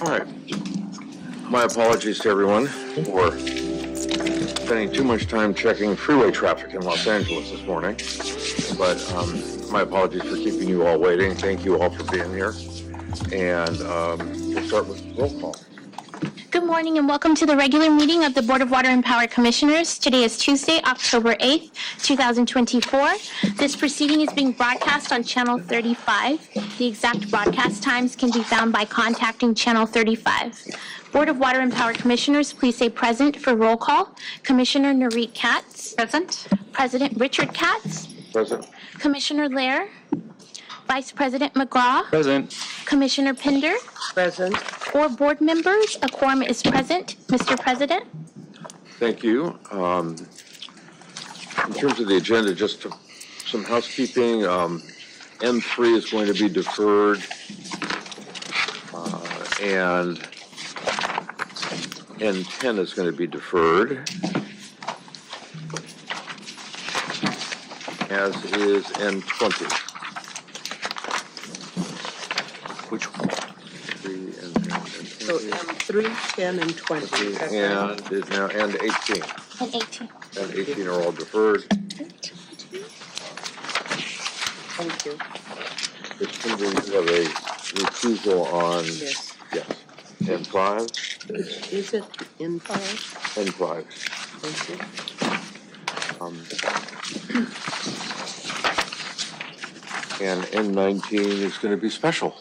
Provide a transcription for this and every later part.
All right. My apologies to everyone for spending too much time checking freeway traffic in Los Angeles this morning. But my apologies for keeping you all waiting. Thank you all for being here. And we'll start with roll call. Good morning and welcome to the regular meeting of the Board of Water and Power Commissioners. Today is Tuesday, October 8th, 2024. This proceeding is being broadcast on Channel 35. The exact broadcast times can be found by contacting Channel 35. Board of Water and Power Commissioners, please say present for roll call. Commissioner NURIT KATZ. Present. President Richard KATZ. Present. Commissioner LEHRER. Vice President MCGRAW. Present. Commissioner PINDER. Present. Or board members, a quorum is present. Mr. President. Thank you. In terms of the agenda, just some housekeeping. M3 is going to be deferred, and N10 is going to be deferred, as is N20. Which one? 3 and 10. So M3, 10, and 20. And is now and 18. And 18. And 18 are all deferred. Thank you. It's going to be, we have a recusal on, Yes. yes, N5. Is it in 5? N5. Thank you. And N19 is going to be special.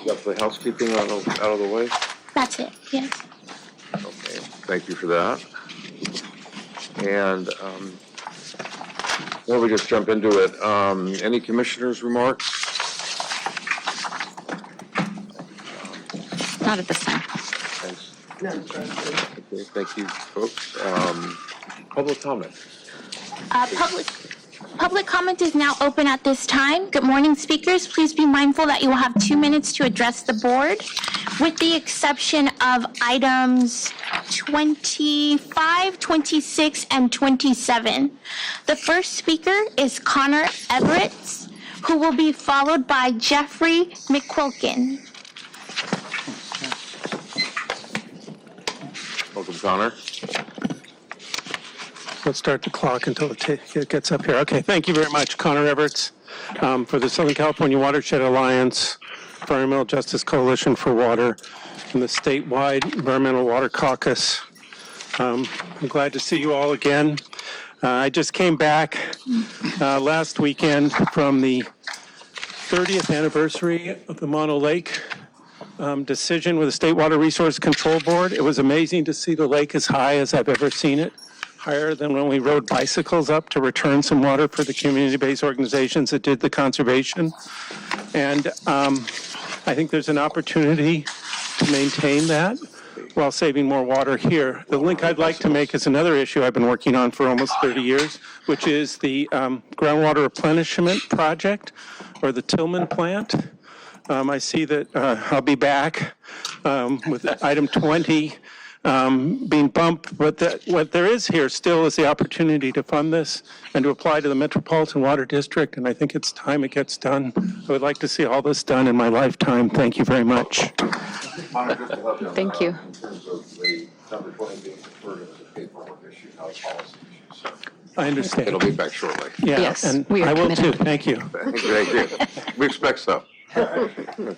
Got the housekeeping out of the way? That's it, yes. Okay, thank you for that. And well, we just jump into it. Any commissioners' remarks? Not at this time. Thanks. No. Okay, thank you, folks. Public comment. Public comment is now open at this time. Good morning, speakers. Please be mindful that you will have 2 minutes to address the board, with the exception of items 25, 26, and 27. The first speaker is Connor Everett, who will be followed by Jeffrey McQuilkin. Welcome, Connor. Let's start the clock until it gets up here. Okay, thank you very much, Connor Everett, for the Southern California Watershed Alliance, Environmental Justice Coalition for Water, and the statewide Environmental Water Caucus. I'm glad to see you all again. I just came back last weekend from the 30th anniversary of the Mono Lake decision with the State Water Resource Control Board. It was amazing to see the lake as high as I've ever seen it, higher than when we rode bicycles up to return some water for the community-based organizations that did the conservation. And I think there's an opportunity to maintain that while saving more water here. The link I'd like to make is another issue I've been working on for almost 30 years, which is the groundwater replenishment project, or the Tillman plant. I see that I'll be back with item 20 being bumped, but what there is here still is the opportunity to fund this and to apply to the Metropolitan Water District, and I think it's time it gets done. I would like to see all this done in my lifetime. Thank you very much. Thank you. In terms of the number 20 being deferred as a paperwork issue, not a policy issue. So I understand. it'll be back shortly. Yeah, Yes, and we are I will committed. too. Thank you. Thank you. We expect so. The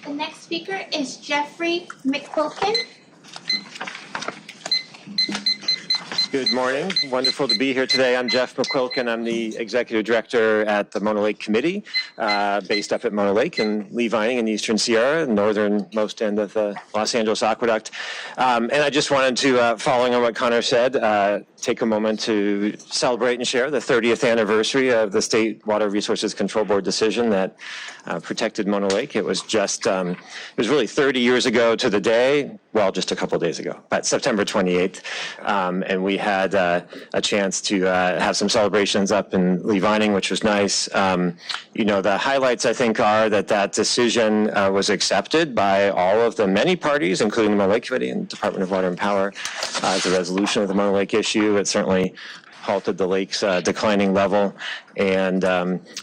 next speaker is Jeffrey McQuilkin. Good morning. Wonderful to be here today. I'm Jeff McQuilkin. I'm the Executive Director at the Mono Lake Committee, based up at Mono Lake in Lee Vining in the Eastern Sierra, the northernmost end of the Los Angeles Aqueduct. And I just wanted to, following on what Connor said, take a moment to celebrate and share the 30th anniversary of the State Water Resources Control Board decision that protected Mono Lake. It was just, it was really 30 years ago to the day, well, just a couple of days ago, but September 28th. And we had a chance to have some celebrations up in Lee Vining, which was nice. You know, the highlights, I think, are that that decision was accepted by all of the many parties, including the Mono Lake Committee and Department of Water and Power, as a resolution of the Mono Lake issue. It certainly halted the lake's declining level. And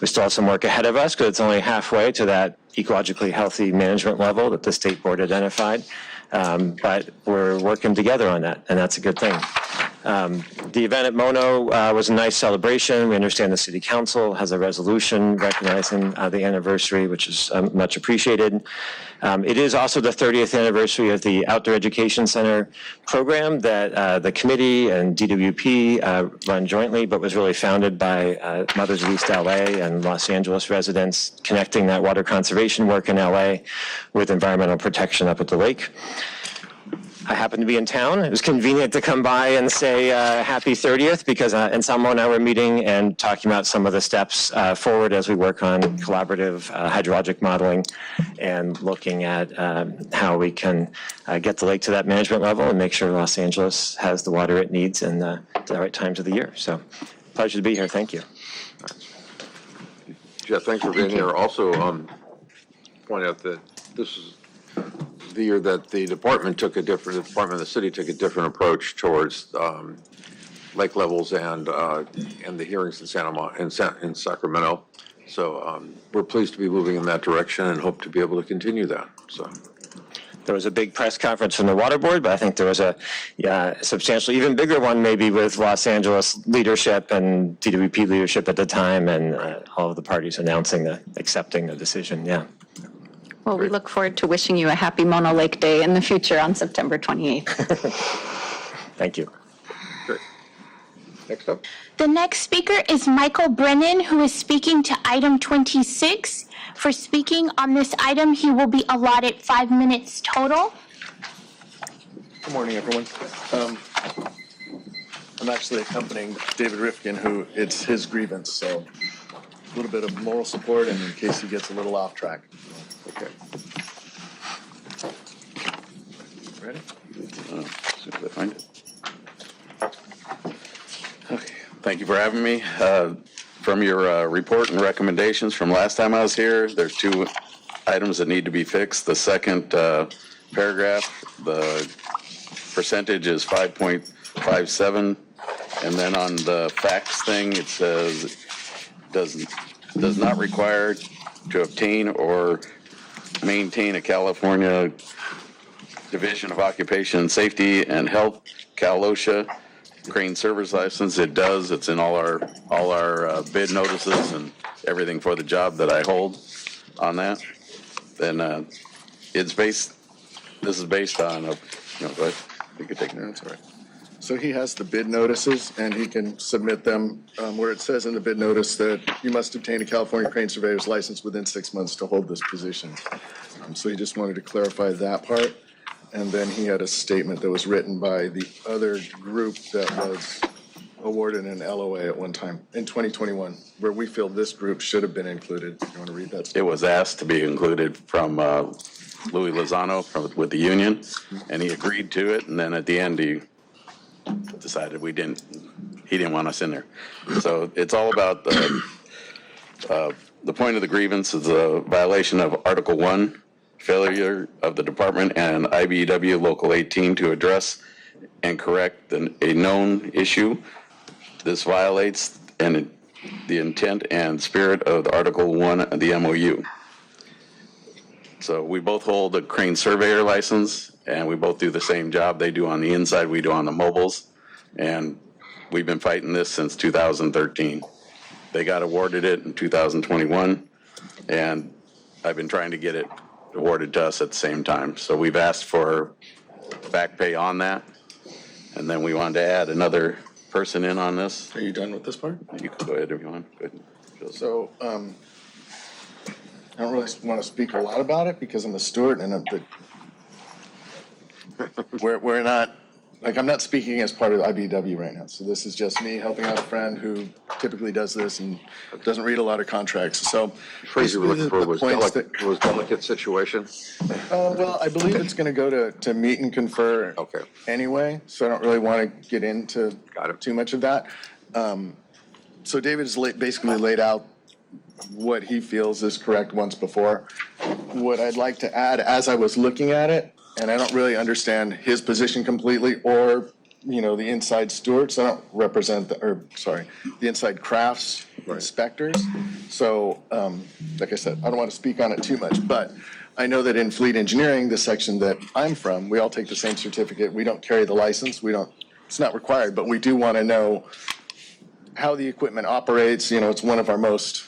we still have some work ahead of us because it's only halfway to that ecologically healthy management level that the state board identified. But we're working together on that, and that's a good thing. The event at Mono was a nice celebration. We understand the City Council has a resolution recognizing the anniversary, which is much appreciated. It is also the 30th anniversary of the Outdoor Education Center program that the committee and DWP run jointly, but was really founded by Mothers of East LA and Los Angeles residents, connecting that water conservation work in LA with environmental protection up at the lake. I happened to be in town. It was convenient to come by and say happy 30th because Anselmo and I were meeting and talking about some of the steps forward as we work on collaborative hydrologic modeling and looking at how we can get the lake to that management level and make sure Los Angeles has the water it needs in the right times of the year. So pleasure to be here. Thank you. Jeff, thanks for being here. Also, point out that this is the year that the department of the city took a different approach towards lake levels and the hearings in Sacramento. So we're pleased to be moving in that direction and hope to be able to continue that. So. There was a big press conference from the Water Board, but I think there was a substantially even bigger one maybe with Los Angeles leadership and DWP leadership at the time and all of the parties accepting the decision, yeah. Well, we look forward to wishing you a happy Mono Lake Day in the future on September 28th. Thank you. Great. Next up. The next speaker is Michael Brennan, who is speaking to item 26. For speaking on this item, he will be allotted 5 minutes total. Good morning, everyone. I'm actually accompanying David Rifkin, who it's his grievance, so a little bit of moral support and in case he gets a little off track. Okay. Ready? See if I find it. Okay. Thank you for having me. From your report and recommendations from last time I was here, there's 2 items that need to be fixed. The second paragraph, the percentage is 5.57, and then on the facts thing, it says does not require to obtain or maintain a California Division of Occupation and Safety and Health, CalOSHA, crane server's license. It does. It's in all our bid notices and everything for the job that I hold on that. Then this is based on go ahead. You can take it. That's all right. So he has the bid notices, and he can submit them where it says in the bid notice that you must obtain a California crane surveyor's license within 6 months to hold this position. So he just wanted to clarify that part. And then he had a statement that was written by the other group that was awarded an LOA at one time in 2021, where we feel this group should have been included. You want to read that statement? It was asked to be included from Louis Lozano with the union, and he agreed to it. And then at the end, he decided he didn't want us in there. So it's all about the point of the grievance is a violation of Article 1, failure of the department and IBEW Local 18 to address and correct a known issue. This violates the intent and spirit of the Article 1 of the MOU. So we both hold a crane surveyor license, and we both do the same job. They do on the inside, we do on the mobiles, and we've been fighting this since 2013. They got awarded it in 2021, and I've been trying to get it awarded to us at the same time. So we've asked for back pay on that, and then we wanted to add another person in on this. Are you done with this part? You can go ahead if you want. Go ahead. So I don't really want to speak a lot about it because I'm a steward and we're not, like, I'm not speaking as part of the IBEW right now. So this is just me helping out a friend who typically does this and doesn't read a lot of contracts. So Phrase you were looking for was delicate situation. well, I believe it's going to go to meet and confer anyway. So I don't really want to get into too much of that. So David has basically laid out what he feels is correct once before. What I'd like to add, as I was looking at it, and I don't really understand his position completely or the inside stewards. I don't represent the inside crafts inspectors. So, like I said, I don't want to speak on it too much, but I know that in fleet engineering, the section that I'm from, we all take the same certificate. We don't carry the license. It's not required, but we do want to know how the equipment operates. It's one of our most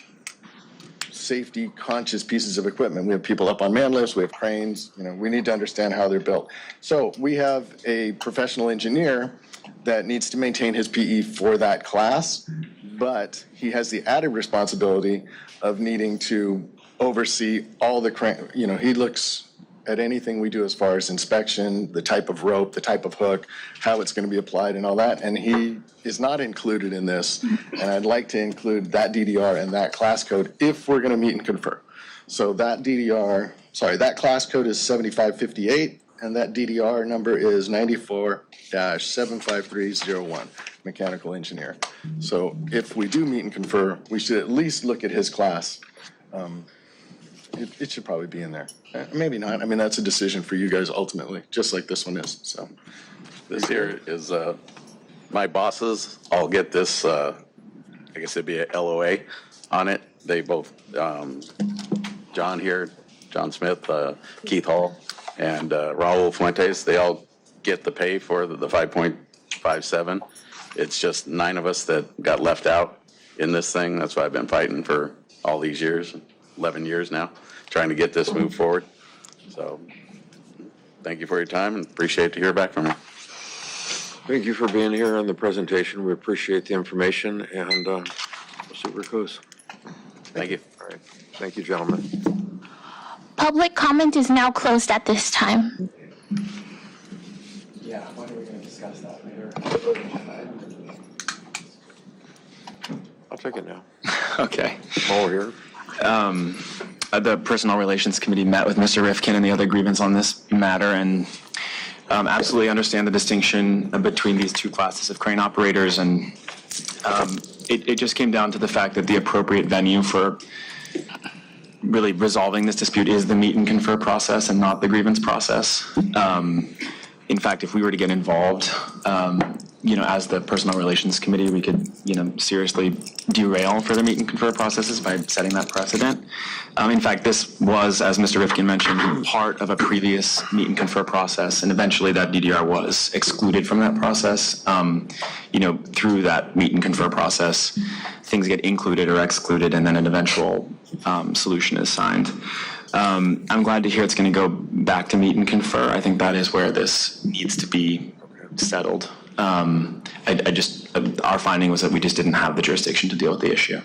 safety conscious pieces of equipment. We have people up on man lifts, we have cranes, we need to understand how they're built. So we have a professional engineer that needs to maintain his PE for that class, but he has the added responsibility of needing to oversee all the crane, he looks at anything we do as far as inspection, the type of rope, the type of hook, how it's going to be applied and all that. And he is not included in this. And I'd like to include that DDR and that class code if we're going to meet and confer. So that that class code is 7558 and that DDR number is 94-75301, mechanical engineer. So if we do meet and confer, we should at least look at his class. It should probably be in there. Maybe not. I mean, that's a decision for you guys ultimately, just like this one is. So This here is, my bosses all get this, I guess it'd be a LOA on it. They both, John here, John Smith, Keith Hall, and Raul Fuentes, they all get the pay for the 5.57. It's just 9 of us that got left out in this thing. That's why I've been fighting for all these years, 11 years now, trying to get this moved forward. So thank you for your time and appreciate to hear back from you. Thank you for being here on the presentation. We appreciate the information, and we'll see where it goes. Thank you. All right. Thank you, gentlemen. Public comment is now closed at this time. Yeah, when are we going to discuss that later? I'll take it now. Okay. All here. The Personnel Relations Committee met with Mr. Rifkin and the other grievance on this matter and absolutely understand the distinction between these two classes of crane operators. And it just came down to the fact that the appropriate venue for really resolving this dispute is the meet and confer process and not the grievance process. In fact, if we were to get involved, as the Personnel Relations Committee, we could, seriously derail further meet and confer processes by setting that precedent. In fact, this was, as Mr. Rifkin mentioned, part of a previous meet and confer process, and eventually that DDR was excluded from that process. Through that meet and confer process, things get included or excluded, and then an eventual solution is signed. I'm glad to hear it's going to go back to meet and confer. I think that is where this needs to be settled. Our finding was that we just didn't have the jurisdiction to deal with the issue.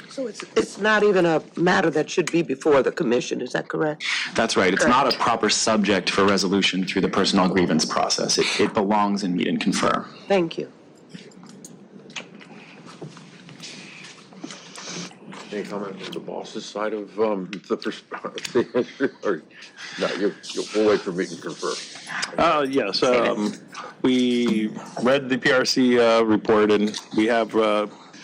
So it's not even a matter that should be before the commission, is that correct? That's right. It's not a proper subject for resolution through the personnel grievance process. It belongs in meet and confer. Thank you. Any comment from the boss's side of the or no? We'll wait for meet and confer. Yes, we read the PRC report and we have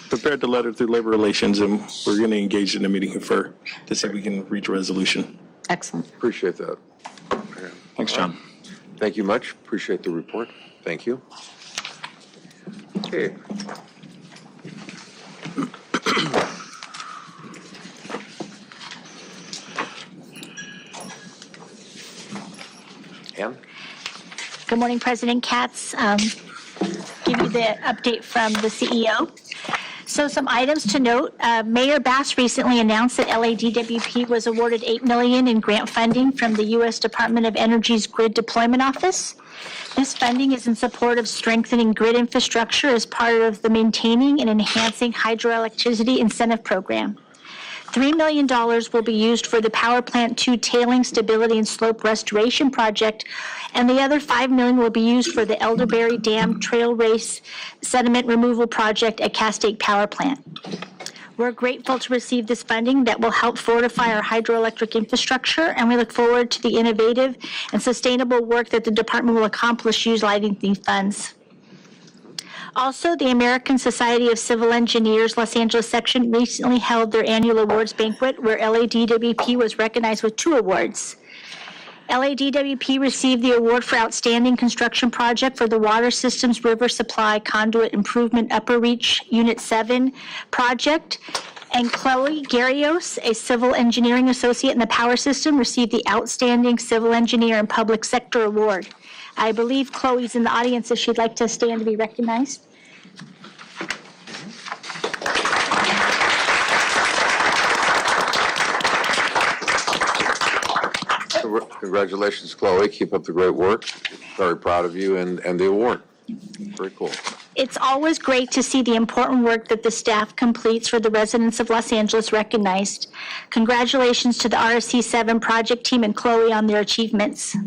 prepared the letter through labor relations, and we're going to engage in a meeting confer to see if we can reach a resolution. Excellent. Appreciate that. Thanks, John. Thank you much. Appreciate the report. Thank you. Okay. Ann? Good morning, President KATZ. Give you the update from the CEO. So some items to note. Mayor Bass recently announced that LADWP was awarded $8 million in grant funding from the U.S. Department of Energy's Grid Deployment Office. This funding is in support of strengthening grid infrastructure as part of the Maintaining and Enhancing Hydroelectricity Incentive Program. $3 million will be used for the Power Plant 2 Tailing Stability and Slope Restoration Project, and the other $5 million will be used for the Elderberry Dam Trail Race Sediment Removal Project at Castaic Power Plant. We're grateful to receive this funding that will help fortify our hydroelectric infrastructure, and we look forward to the innovative and sustainable work that the department will accomplish utilizing these funds. Also, the American Society of Civil Engineers Los Angeles section recently held their annual awards banquet where LADWP was recognized with 2 awards. LADWP received the award for Outstanding Construction Project for the Water Systems River Supply Conduit Improvement Upper Reach Unit 7 project. And Chloe Garrios, a civil engineering associate in the power system, received the Outstanding Civil Engineer and Public Sector Award. I believe Chloe's in the audience if she'd like to stand to be recognized. Congratulations, Chloe. Keep up the great work. Very proud of you and the award. Very cool. It's always great to see the important work that the staff completes for the residents of Los Angeles recognized. Congratulations to the RSC 7 project team and Chloe on their achievements.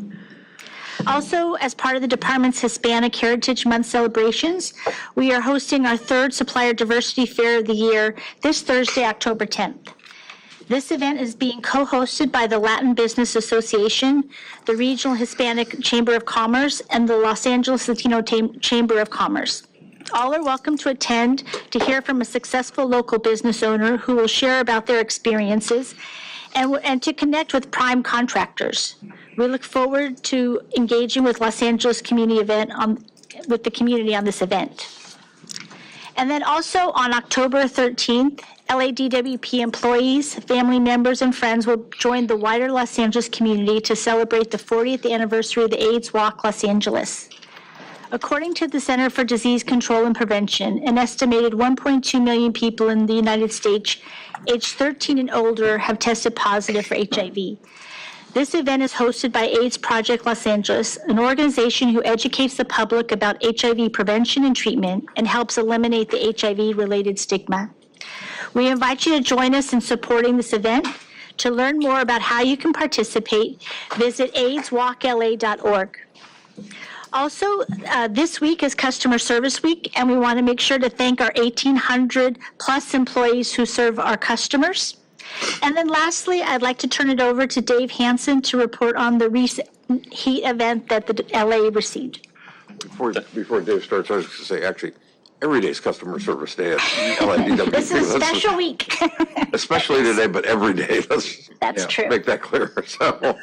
Also, as part of the department's Hispanic Heritage Month celebrations, we are hosting our third Supplier Diversity Fair of the year this Thursday, October 10th. This event is being co-hosted by the Latin Business Association, the Regional Hispanic Chamber of Commerce, and the Los Angeles Latino Chamber of Commerce. All are welcome to attend to hear from a successful local business owner who will share about their experiences and to connect with prime contractors. We look forward to engaging with Los Angeles community with the community on this event. And then also on October 13th, LADWP employees, family members, and friends will join the wider Los Angeles community to celebrate the 40th anniversary of the AIDS Walk Los Angeles. According to the Center for Disease Control and Prevention, an estimated 1.2 million people in the United States aged 13 and older have tested positive for HIV. This event is hosted by AIDS Project Los Angeles, an organization who educates the public about HIV prevention and treatment and helps eliminate the HIV-related stigma. We invite you to join us in supporting this event. To learn more about how you can participate, visit aidswalkla.org. Also, this week is Customer Service Week, and we want to make sure to thank our 1,800 plus employees who serve our customers. And then lastly, I'd like to turn it over to Dave Hansen to report on the recent heat event that the LA received. Before Dave starts, I was going to say, actually, every day is Customer Service Day at LADWP. This is a special week. Especially today, but every day. That's true. Make that clear. So.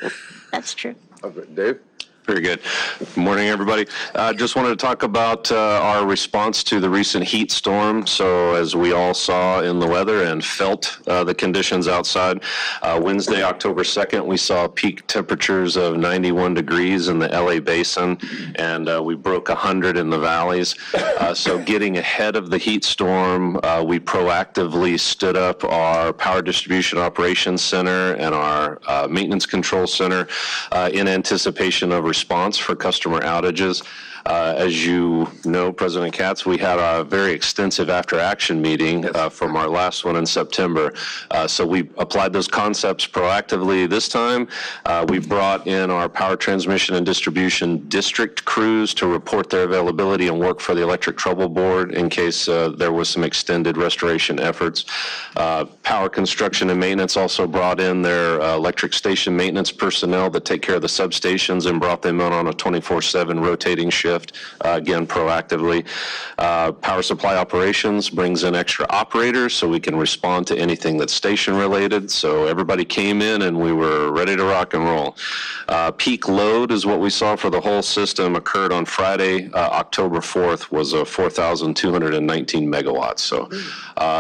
That's true. Okay, Dave? Very good. Good morning, everybody. Just wanted to talk about our response to the recent heat storm. So as we all saw in the weather and felt the conditions outside, Wednesday, October 2nd, we saw peak temperatures of 91 degrees in the LA basin, and we broke 100 in the valleys. So getting ahead of the heat storm, we proactively stood up our Power Distribution Operations Center and our Maintenance Control Center in anticipation of response for customer outages. As you know, President KATZ, we had a very extensive after-action meeting from our last one in September. So we applied those concepts proactively this time. We brought in our power transmission and distribution district crews to report their availability and work for the Electric Trouble Board in case there was some extended restoration efforts. Power construction and maintenance also brought in their electric station maintenance personnel that take care of the substations and brought them in on a 24/7 rotating shift. Again, proactively. Power supply operations brings in extra operators so we can respond to anything that's station related. So everybody came in and we were ready to rock and roll. Peak load is what we saw for the whole system occurred on Friday, October 4th, was 4,219 megawatts. So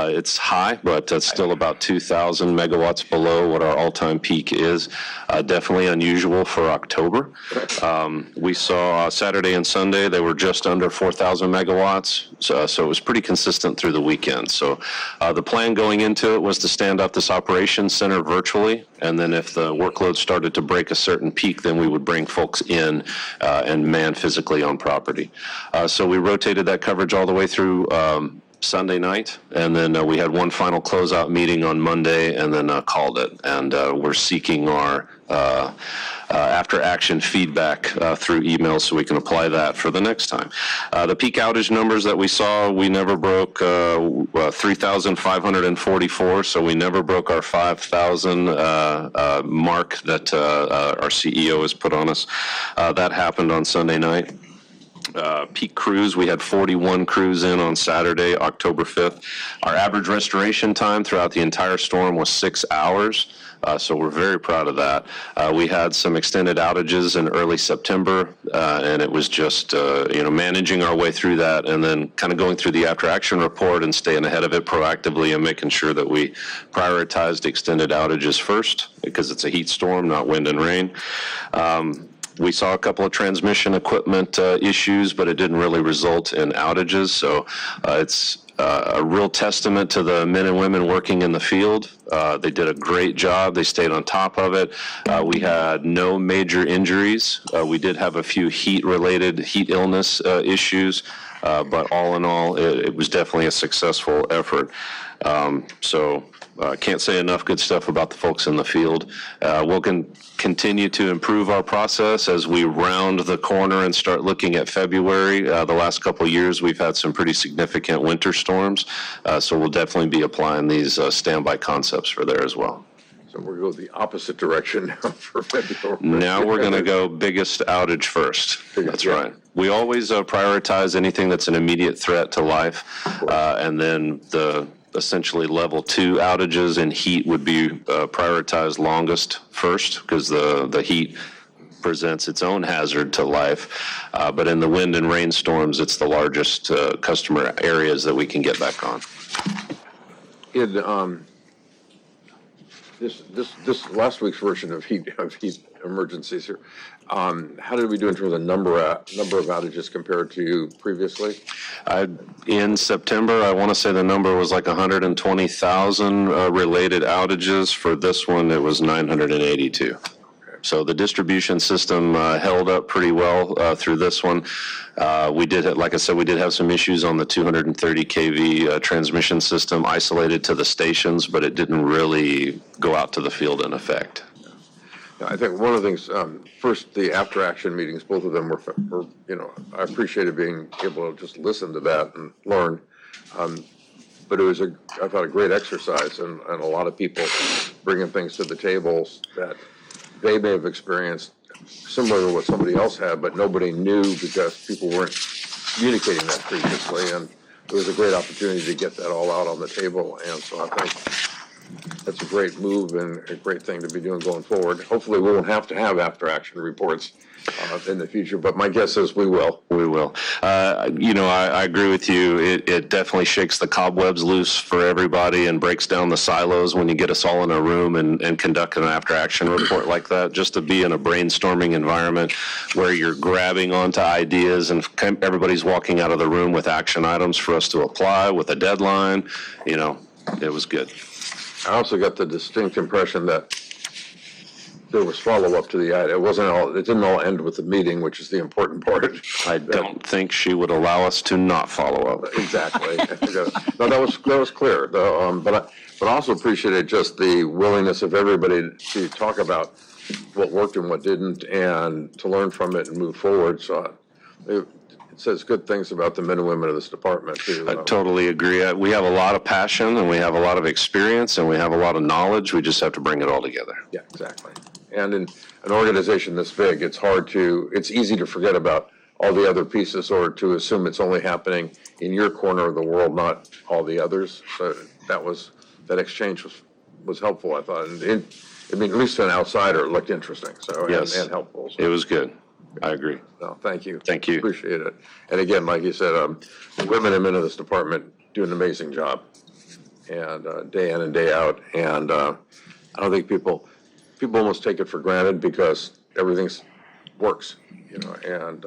it's high, but it's still about 2,000 megawatts below what our all-time peak is. Definitely unusual for October. We saw Saturday and Sunday, they were just under 4,000 megawatts, so it was pretty consistent through the weekend. So the plan going into it was to stand up this operations center virtually, and then if the workload started to break a certain peak, then we would bring folks in and man physically on property. So we rotated that coverage all the way through Sunday night, and then we had one final closeout meeting on Monday, and then called it. And we're seeking our after-action feedback through email so we can apply that for the next time. The peak outage numbers that we saw, we never broke 3,544, so we never broke our 5,000 mark that our CEO has put on us. That happened on Sunday night. peak crews. We had 41 crews in on Saturday, October 5th. Our average restoration time throughout the entire storm was 6 hours. So we're very proud of that. We had some extended outages in early September, and it was just, managing our way through that and then kind of going through the after action report and staying ahead of it proactively and making sure that we prioritized extended outages first because it's a heat storm, not wind and rain. We saw a couple of transmission equipment issues, but it didn't really result in outages. So it's a real testament to the men and women working in the field. They did a great job. They stayed on top of it. We had no major injuries. We did have a few heat illness issues, but all in all, it was definitely a successful effort. Can't say enough good stuff about the folks in the field. We'll continue to improve our process as we round the corner and start looking at February. The last couple of years, we've had some pretty significant winter storms, so we'll definitely be applying these standby concepts for there as well. So we're going the opposite direction now for February. Now we're going to go biggest outage first. That's right. We always prioritize anything that's an immediate threat to life, and then the essentially level 2 outages and heat would be prioritized longest first because the heat presents its own hazard to life. But in the wind and rain storms, it's the largest customer areas that we can get back on. In this last week's version of heat emergencies here, how did we do in terms of number of outages compared to previously? In September, I want to say the number was like 120,000 related outages. For this one, it was 982. So the distribution system held up pretty well through this one. We did, like I said, we did have some issues on the 230 kV transmission system isolated to the stations, but it didn't really go out to the field in effect. I think one of the things, first, the after-action meetings, both of them were, I appreciated being able to just listen to that and learn. But it was, I thought, a great exercise, and a lot of people bringing things to the tables that they may have experienced similar to what somebody else had, but nobody knew because people weren't communicating that previously. And it was a great opportunity to get that all out on the table. And so I think that's a great move and a great thing to be doing going forward. Hopefully we won't have to have after-action reports in the future, but my guess is we will. We will. I agree with you. It definitely shakes the cobwebs loose for everybody and breaks down the silos when you get us all in a room and conduct an after-action report like that, just to be in a brainstorming environment where you're grabbing onto ideas and everybody's walking out of the room with action items for us to apply with a deadline. It was good. I also got the distinct impression that there was follow-up to the item. It didn't all end with the meeting, which is the important part. I don't think she would allow us to not follow up. Exactly. No, that was clear. But I also appreciated just the willingness of everybody to talk about what worked and what didn't, and to learn from it and move forward. So it says good things about the men and women of this department, too. I totally agree. We have a lot of passion, and we have a lot of experience, and we have a lot of knowledge. We just have to bring it all together. Yeah, exactly. And in an organization this big, it's easy to forget about all the other pieces or to assume it's only happening in your corner of the world, not all the others. So that exchange was helpful, I thought. And at least to an outsider, it looked interesting. So yes, and helpful. So. It was good. I agree. No, thank you. Thank you. Appreciate it. And again, like you said, the women and men of this department do an amazing job, and day in and day out. And I don't think people almost take it for granted because everything works, and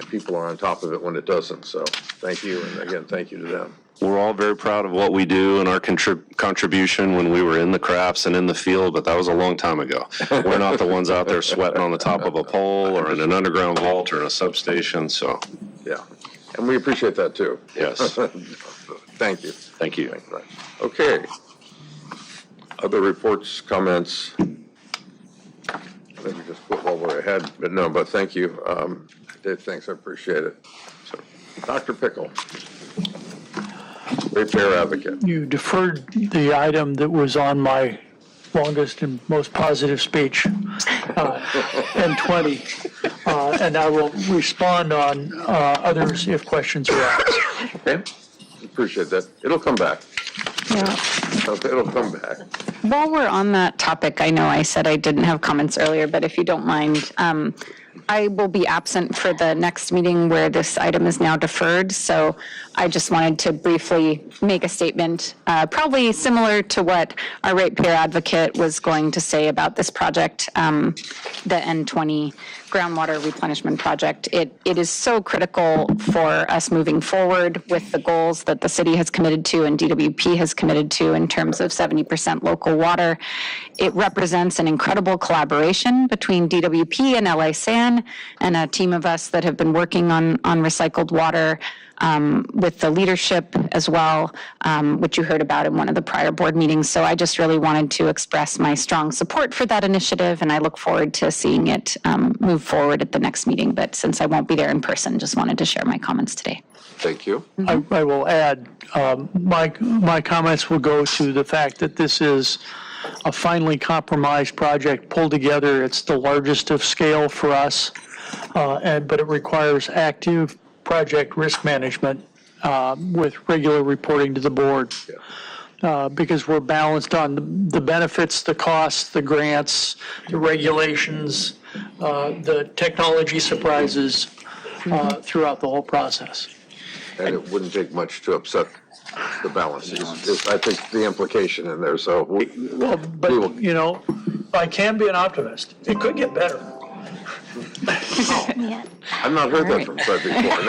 people are on top of it when it doesn't. So thank you, and again, thank you to them. We're all very proud of what we do and our contribution when we were in the crafts and in the field, but that was a long time ago. We're not the ones out there sweating on the top of a pole or in an underground vault or in a substation, so. Yeah, and we appreciate that too. Yes. Thank you. Thank you. Okay. Other reports, comments? Maybe just put while we're ahead, but thank you. Dave, thanks, I appreciate it. So, Dr. Pickle. Repair advocate. You deferred the item that was on my longest and most positive speech, N20. and I will respond on others if questions arise. Okay, appreciate that. It'll come back. Yeah. It'll come back. While we're on that topic, I know I said I didn't have comments earlier, but if you don't mind, I will be absent for the next meeting where this item is now deferred. So I just wanted to briefly make a statement, probably similar to what our ratepayer advocate was going to say about this project, the N20 groundwater replenishment project. It is so critical for us moving forward with the goals that the city has committed to and DWP has committed to in terms of 70% local water. It represents an incredible collaboration between DWP and LA SAN and a team of us that have been working on recycled water with the leadership as well, which you heard about in one of the prior board meetings. So I just really wanted to express my strong support for that initiative, and I look forward to seeing it move forward at the next meeting. But since I won't be there in person, just wanted to share my comments today. Thank you. I will add, my comments will go to the fact that this is a finely compromised project pulled together. It's the largest of scale for us, but it requires active project risk management with regular reporting to the board. Because we're balanced on the benefits, the costs, the grants, the regulations, the technology surprises throughout the whole process. And it wouldn't take much to upset the balance. Is I think the implication in there, so. You know, I can be an optimist. It could get better. I've not heard that from Fred before.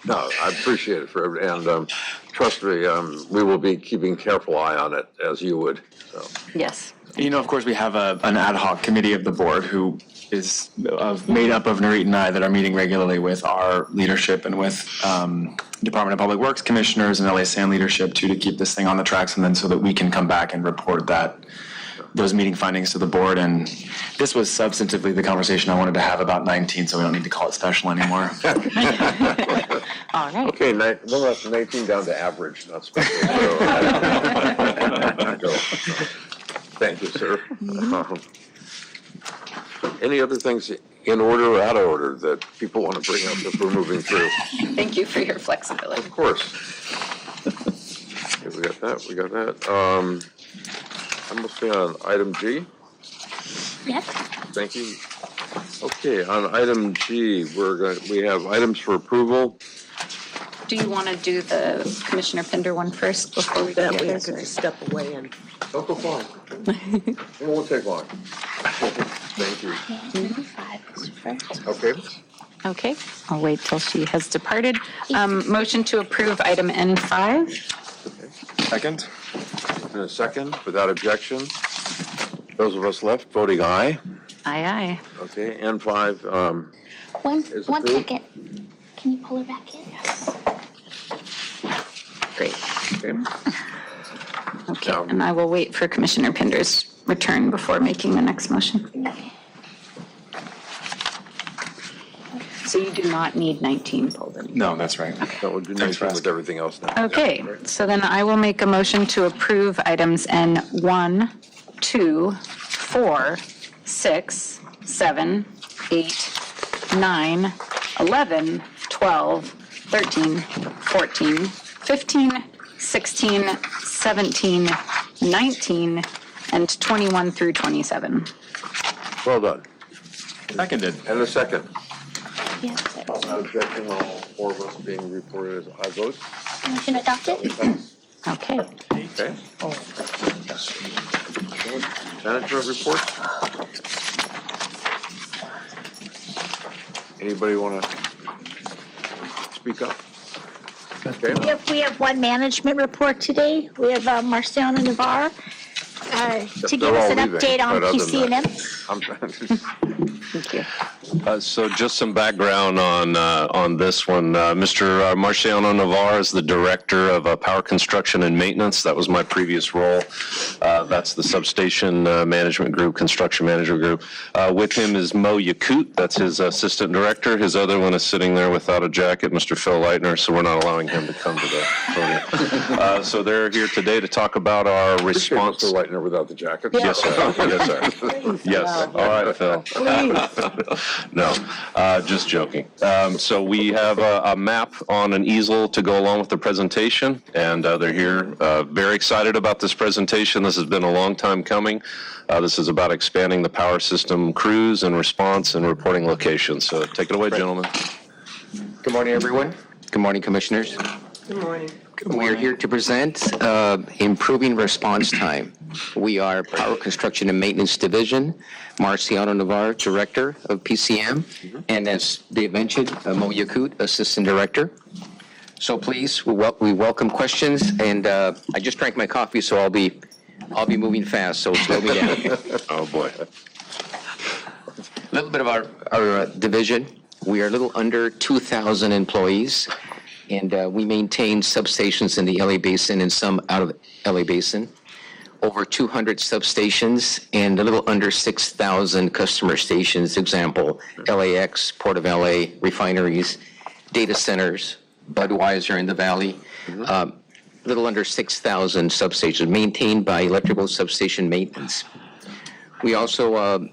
No, I appreciate it, Fred, and trust me, we will be keeping careful eye on it, as you would, so. Yes. You know, of course, we have an ad hoc committee of the board who is made up of NURIT and I that are meeting regularly with our leadership and with Department of Public Works commissioners and LA SAN leadership to keep this thing on the tracks, and then so that we can come back and report those meeting findings to the board. And this was substantively the conversation I wanted to have about 19, so we don't need to call it special anymore. All right. Okay, we'll let 19 down to average, not special. Thank you, sir. Any other things in order or out of order that people want to bring up as we're moving through? Thank you for your flexibility. Of course. Okay, we got that. I'm mostly on item G. Yes. Thank you. Okay, on item G, we have items for approval. Do you want to do the Commissioner Pinder one first before we do That way I others? could just step away and. Don't go far. It won't take long. Thank you. Number 5 is first. Okay. Okay, I'll wait till she has departed. Motion to approve item N5. Second? In a second, without objection. Those of us left voting aye. Aye, aye. Okay, N5. One approved. second. Can you pull her back in? Yes. Great. Okay. Okay, and I will wait for Commissioner Pinder's return before making the next motion. Okay. So you do not need 19 pulled in? No, that's right. That would do Thanks for nothing with asking. everything else now. Okay, so then I will make a motion to approve items N1, 2, 4, 6, 7, 8, 9, 11, 12, 13, 14, 15, 16, 17, 19, and 21 through 27. Well done. Seconded. And a second. Yes. Without objection, all 4 of us being reported as aye votes. Motion adopted. Okay. Okay. Manager report. Anybody want to speak up? Okay. We have one management report today. We have Marciano Navarre to give us an update on PCNM. Thank you. So just some background on this one. Mr. Marciano Navarre is the Director of Power Construction and Maintenance. That was my previous role. That's the substation management group, construction manager group. With him is Mo Yakut. That's his assistant director. His other one is sitting there without a jacket, Mr. Phil Leitner, so we're not allowing him to come to the podium. So they're here today to talk about our response. Mr. Leitner without the jacket. Yes, sir. Yes, sir. Yes. All right, Phil. No, just joking. So we have a map on an easel to go along with the presentation, and they're here. Very excited about this presentation. This has been a long time coming. This is about expanding the power system crews and response and reporting locations. So take it away, gentlemen. Good morning, everyone. Good morning, commissioners. Good morning. We are here to present improving response time. We are Power Construction and Maintenance Division, Marciano Navarre, Director of PCM, and as Dave mentioned, Mo Yakut, Assistant Director. So please, we welcome questions, and I just drank my coffee, so I'll be moving fast, so slow me down. Oh, boy. A little bit of our division. We are a little under 2,000 employees, and we maintain substations in the LA Basin and some out of LA Basin. Over 200 substations and a little under 6,000 customer stations. Example, LAX, Port of LA, refineries, data centers, Budweiser in the Valley. Little under 6,000 substations maintained by electrical substation maintenance. We also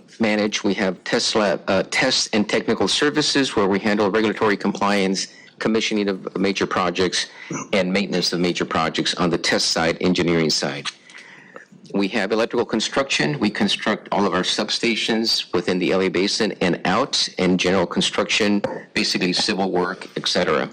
we have test and technical services where we handle regulatory compliance, commissioning of major projects, and maintenance of major projects on the test side, engineering side. We have electrical construction. We construct all of our substations within the LA Basin and out, and general construction, basically civil work, etc.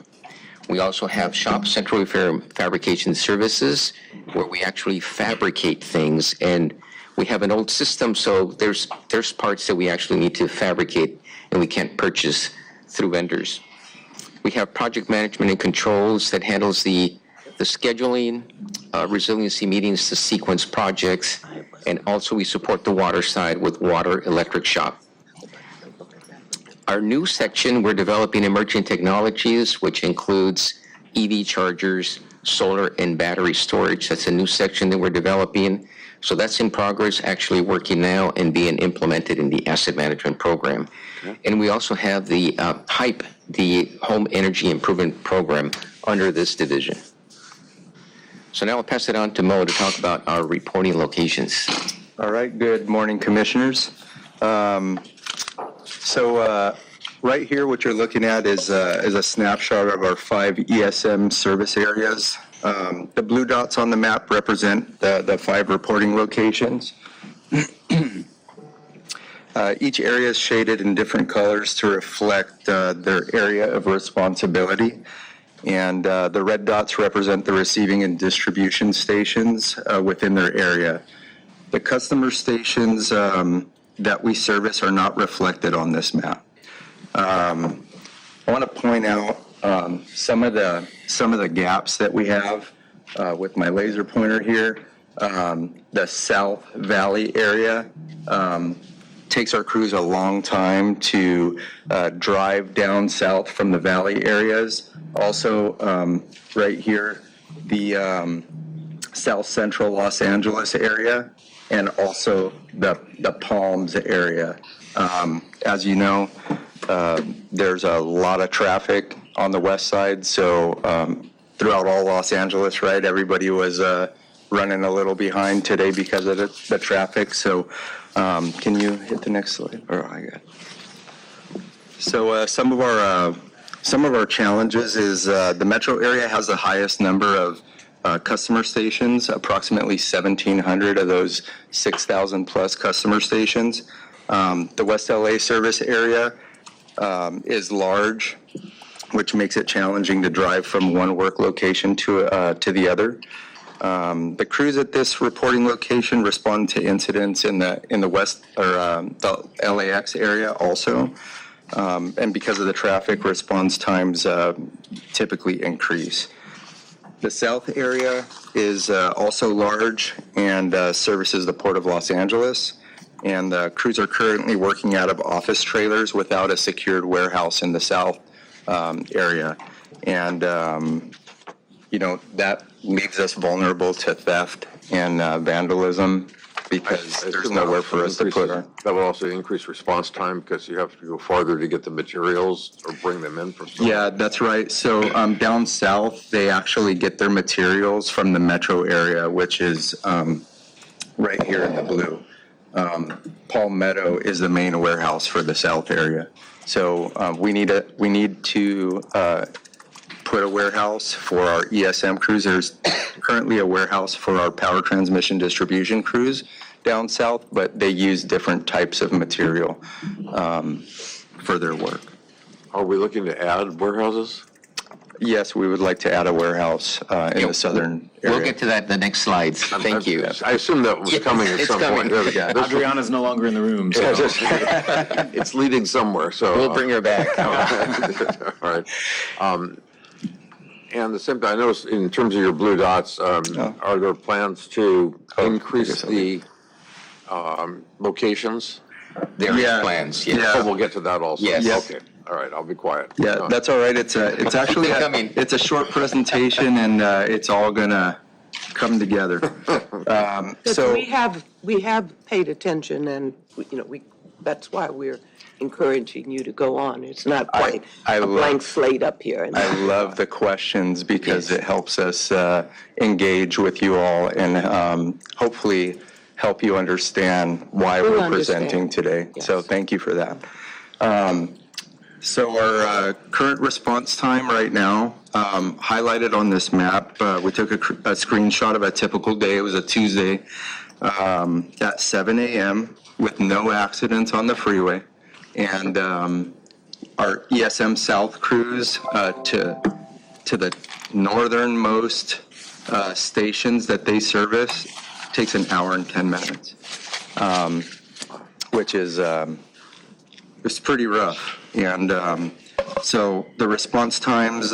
We also have shop central repair fabrication services where we actually fabricate things, and we have an old system, so there's parts that we actually need to fabricate and we can't purchase through vendors. We have project management and controls that handles the scheduling, resiliency meetings to sequence projects, and also we support the water side with water electric shop. Our new section, we're developing emerging technologies, which includes EV chargers, solar and battery storage. That's a new section that we're developing. So that's in progress, actually working now and being implemented in the asset management program. And we also have the HYPE, the Home Energy Improvement Program, under this division. So now I'll pass it on to Mo to talk about our reporting locations. All right, good morning, commissioners. Right here, what you're looking at is a snapshot of our 5 ESM service areas. The blue dots on the map represent the 5 reporting locations. Each area is shaded in different colors to reflect their area of responsibility. And the red dots represent the receiving and distribution stations within their area. The customer stations that we service are not reflected on this map. I want to point out some of the gaps that we have with my laser pointer here. The South Valley area takes our crews a long time to drive down south from the valley areas. Also, right here, the South Central Los Angeles area, and also the Palms area. As you know, there's a lot of traffic on the west side, so throughout all Los Angeles, right, everybody was running a little behind today because of the traffic. So can you hit the next slide? So some of our challenges is the metro area has the highest number of customer stations, approximately 1,700 of those 6,000 plus customer stations. The West LA service area is large, which makes it challenging to drive from one work location to the other. The crews at this reporting location respond to incidents in the west or the LAX area also, and because of the traffic, response times typically increase. The south area is also large and services the Port of Los Angeles, and crews are currently working out of office trailers without a secured warehouse in the south area, and that leaves us vulnerable to theft and vandalism because there's nowhere for us to put our. That will also increase response time because you have to go farther to get the materials or bring them in from somewhere. Yeah, that's right. So down south, they actually get their materials from the metro area, which is right here in the blue. Palmetto is the main warehouse for the south area. So we need to put a warehouse for our ESM crews. There's currently a warehouse for our power transmission distribution crews down south, but they use different types of material for their work. Are we looking to add warehouses? Yes, we would like to add a warehouse in the southern area. We'll get to that in the next slides. Thank you. I assume that was coming at some point. There we go. Adriana's no longer in the room, so. It's leading somewhere, so. We'll bring her back. All right. And the same, I noticed in terms of your blue dots, are there plans to increase the locations? There are plans, yes. Oh, we'll get to that also. Yes. Okay, all right, I'll be quiet. Yeah, that's all right. It's actually it's a short presentation, and it's all gonna come together. So we have paid attention, and that's why we're encouraging you to go on. It's not quite a blank slate up here. I love the questions because it helps us engage with you all and hopefully help you understand why we're presenting today. Yes. So thank you for that. So our current response time right now, highlighted on this map, we took a screenshot of a typical day. It was a Tuesday at 7 a.m. with no accidents on the freeway. And our ESM South crews to the northernmost stations that they service takes an hour and 10 minutes, which is it's pretty rough. And so the response times,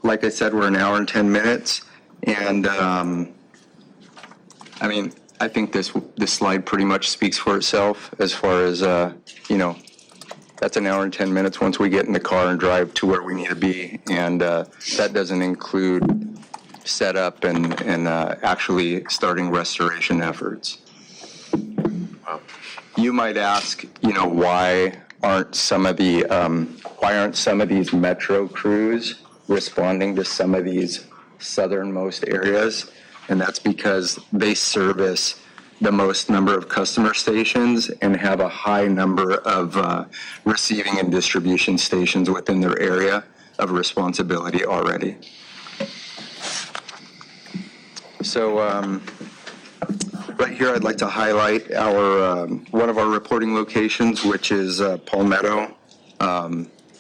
like I said, were an hour and 10 minutes. And I mean, I think this slide pretty much speaks for itself as far as, that's an hour and 10 minutes once we get in the car and drive to where we need to be. And that doesn't include setup and actually starting restoration efforts. You might ask, why aren't some of these metro crews responding to some of these southernmost areas? And that's because they service the most number of customer stations and have a high number of receiving and distribution stations within their area of responsibility already. So right here, I'd like to highlight our one of our reporting locations, which is Palmetto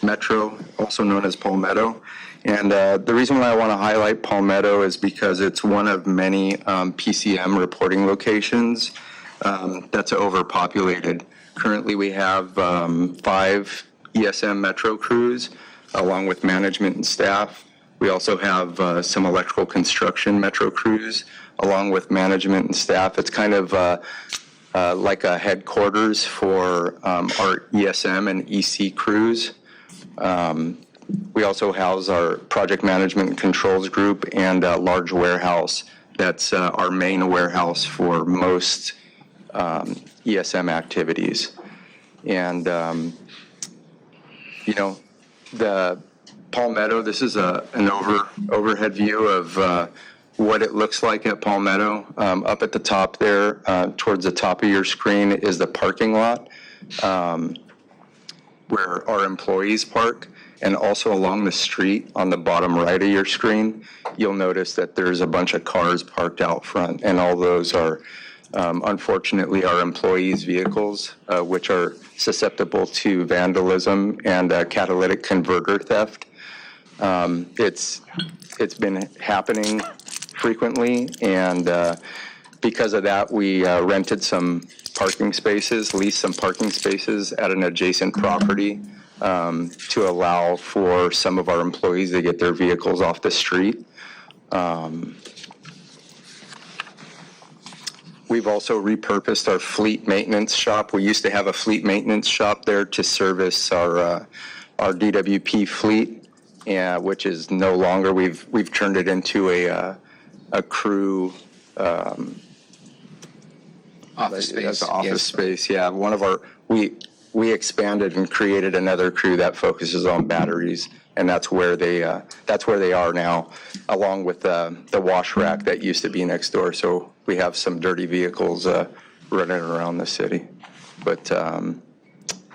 Metro, also known as Palmetto. And the reason why I want to highlight Palmetto is because it's one of many PCM reporting locations that's overpopulated. Currently, we have 5 ESM Metro crews, along with management and staff. We also have some electrical construction Metro crews, along with management and staff. It's kind of like a headquarters for our ESM and EC crews. We also house our project management and controls group and a large warehouse. That's our main warehouse for most ESM activities. And, the Palmetto, this is an overhead view of what it looks like at Palmetto. Up at the top there, towards the top of your screen, is the parking lot where our employees park. And also along the street on the bottom right of your screen, you'll notice that there's a bunch of cars parked out front, and all those are, unfortunately, our employees' vehicles, which are susceptible to vandalism and catalytic converter theft. It's been happening frequently, and because of that, we rented some parking spaces, leased some parking spaces at an adjacent property to allow for some of our employees to get their vehicles off the street. We've also repurposed our fleet maintenance shop. We used to have a fleet maintenance shop there to service our DWP fleet, which is no longer. We've turned it into a crew Office space, As office yes. space, yeah. We expanded and created another crew that focuses on batteries, and that's where they are now, along with the wash rack that used to be next door. So we have some dirty vehicles running around the city. But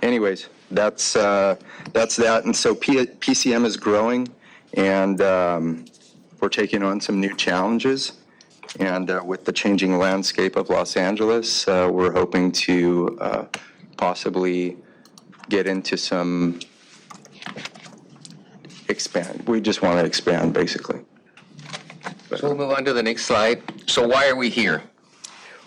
anyways, that's that. And so PCM is growing, and we're taking on some new challenges. And with the changing landscape of Los Angeles, we're hoping to possibly get into some expand. We just want to expand, basically. So we'll move on to the next slide. So why are we here?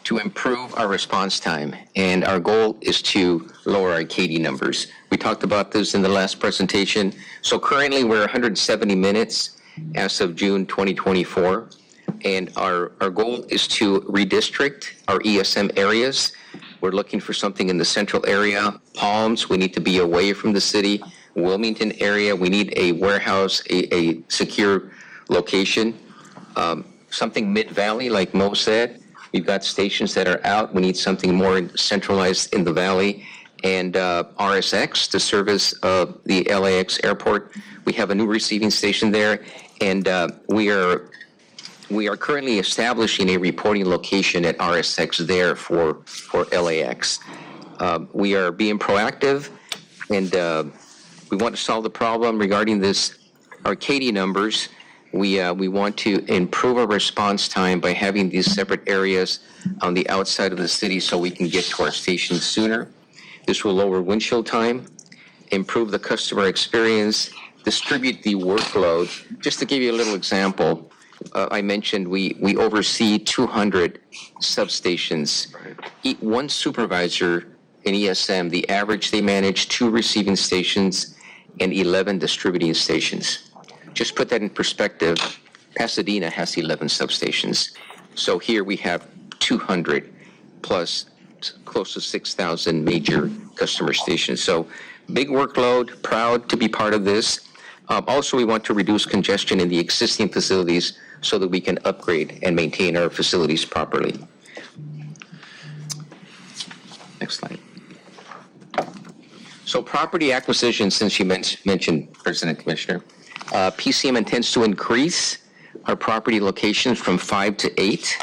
To improve our response time, and our goal is to lower our KD numbers. We talked about this in the last presentation. So currently we're 170 minutes as of June 2024, and our goal is to redistrict our ESM areas. We're looking for something in the central area. Palms, we need to be away from the city. Wilmington area, we need a warehouse, a secure location. Something mid-valley, like Mo said. We've got stations that are out. We need something more centralized in the valley. And RSX, the service of the LAX airport. We have a new receiving station there, and we are currently establishing a reporting location at RSX there for LAX. We are being proactive, and we want to solve the problem regarding this KD numbers. We want to improve our response time by having these separate areas on the outside of the city so we can get to our stations sooner. This will lower windshield time, improve the customer experience, distribute the workload. Just to give you a little example, I mentioned we oversee 200 substations. One supervisor in ESM, the average, they manage 2 receiving stations and 11 distributing stations. Just put that in perspective, Pasadena has 11 substations. So here we have 200 plus close to 6,000 major customer stations. So big workload, proud to be part of this. Also, we want to reduce congestion in the existing facilities so that we can upgrade and maintain our facilities properly. Next slide. So property acquisition, since you mentioned, President Commissioner, PCM intends to increase our property locations from 5 to 8.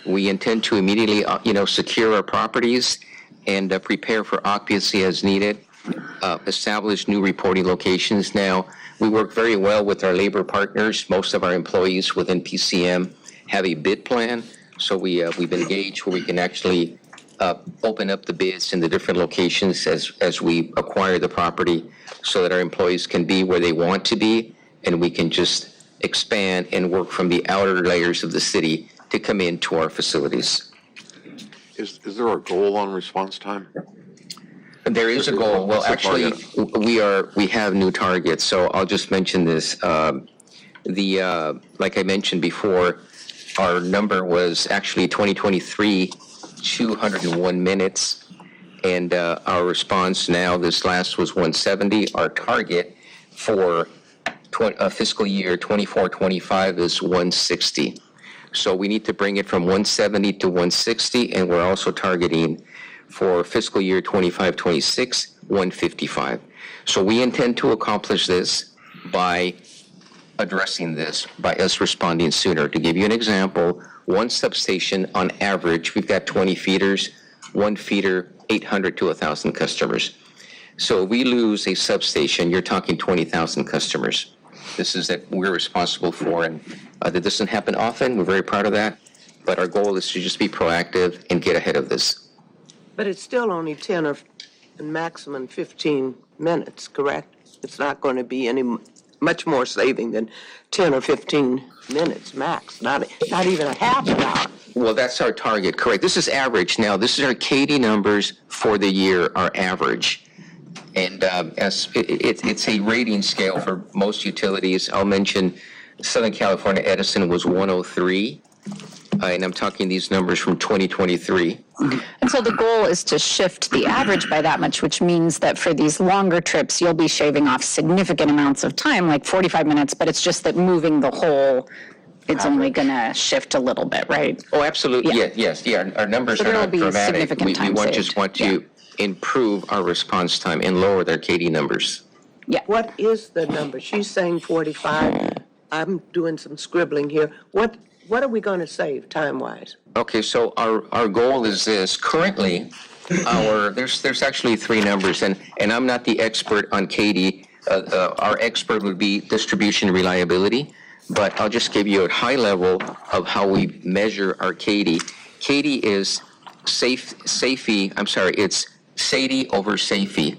We intend to immediately, secure our properties and prepare for occupancy as needed. Establish new reporting locations. Now, we work very well with our labor partners. Most of our employees within PCM have a bid plan, so we've engaged where we can actually open up the bids in the different locations as we acquire the property so that our employees can be where they want to be, and we can just expand and work from the outer layers of the city to come into our facilities. Is there a goal on response time? There is a goal. Well, actually, we have new targets, so I'll just mention this. Like I mentioned before, our number was actually 2023, 201 minutes, and our response now, this last was 170. Our target for fiscal year 24-25 is 160. So we need to bring it from 170 to 160, and we're also targeting for fiscal year 25-26, 155. So we intend to accomplish this by addressing this, by us responding sooner. To give you an example, one substation on average, we've got 20 feeders, one feeder, 800 to 1,000 customers. So if we lose a substation, you're talking 20,000 customers. This is that we're responsible for, and that doesn't happen often. We're very proud of that, but our goal is to just be proactive and get ahead of this. But it's still only 10 or maximum 15 minutes, correct? It's not going to be much more saving than 10 or 15 minutes max, not even a half an hour. Well, that's our target, correct. This is average. Now, this is our KD numbers for the year, our average. And as it's a rating scale for most utilities. I'll mention Southern California Edison was 103. And I'm talking these numbers from 2023. And so the goal is to shift the average by that much, which means that for these longer trips, you'll be shaving off significant amounts of time, like 45 minutes, but it's just that moving the whole it's only going to shift a little bit, right? Oh, absolutely, Yeah. yes. Our numbers So are there will not be dramatic. significant We time just saved. want to improve our response time and lower their KD numbers. What is the number? She's saying 45. I'm doing some scribbling here. What are we going to save time-wise? Okay, so our goal is this. Currently, there's actually three numbers, and I'm not the expert on KD. Our expert would be distribution reliability, but I'll just give you a high level of how we measure our KD. KD is it's SAIDI over SAFE.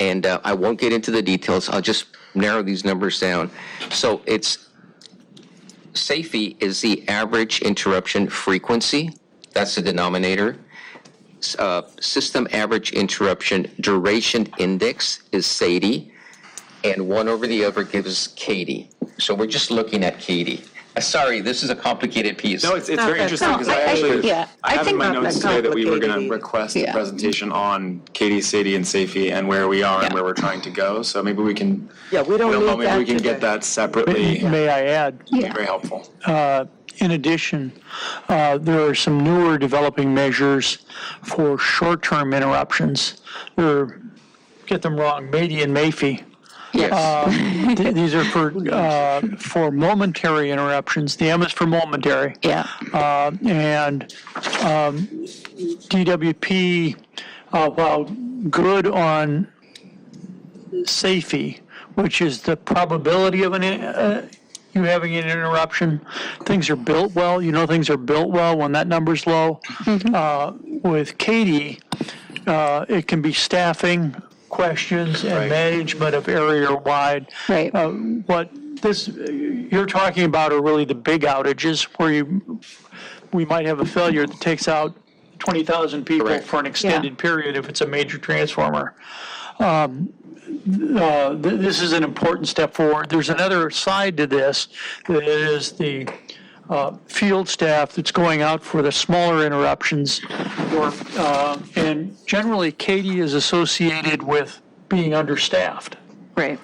And I won't get into the details. I'll just narrow these numbers down. So SAFE is the average interruption frequency. That's the denominator. System average interruption duration index is SAIDI. And one over the other gives KD. So we're just looking at KD. Sorry, this is a complicated piece. No, it's very interesting because I have in my notes today that we were going to request a presentation on KD, SAIDI, and SAFE and where we are and where we're trying to go. So maybe we can. Yeah, we don't need that maybe we can today. get that separately. May I add? It'd be very helpful. In addition, there are some newer developing measures for short-term interruptions. Get them wrong, MADI and MAFE. Yes. These are for momentary interruptions. The M is for momentary. Yeah. And DWP, while good on SAFE, which is the probability of you having an interruption, things are built well. Things are built well when that number's low. With KD, it can be staffing questions and management of area-wide. Right. What you're talking about are really the big outages where we might have a failure that takes out 20,000 people for an extended period if it's a major transformer. This is an important step forward. There's another side to this that is the field staff that's going out for the smaller interruptions. And generally, KD is associated with being understaffed. Right.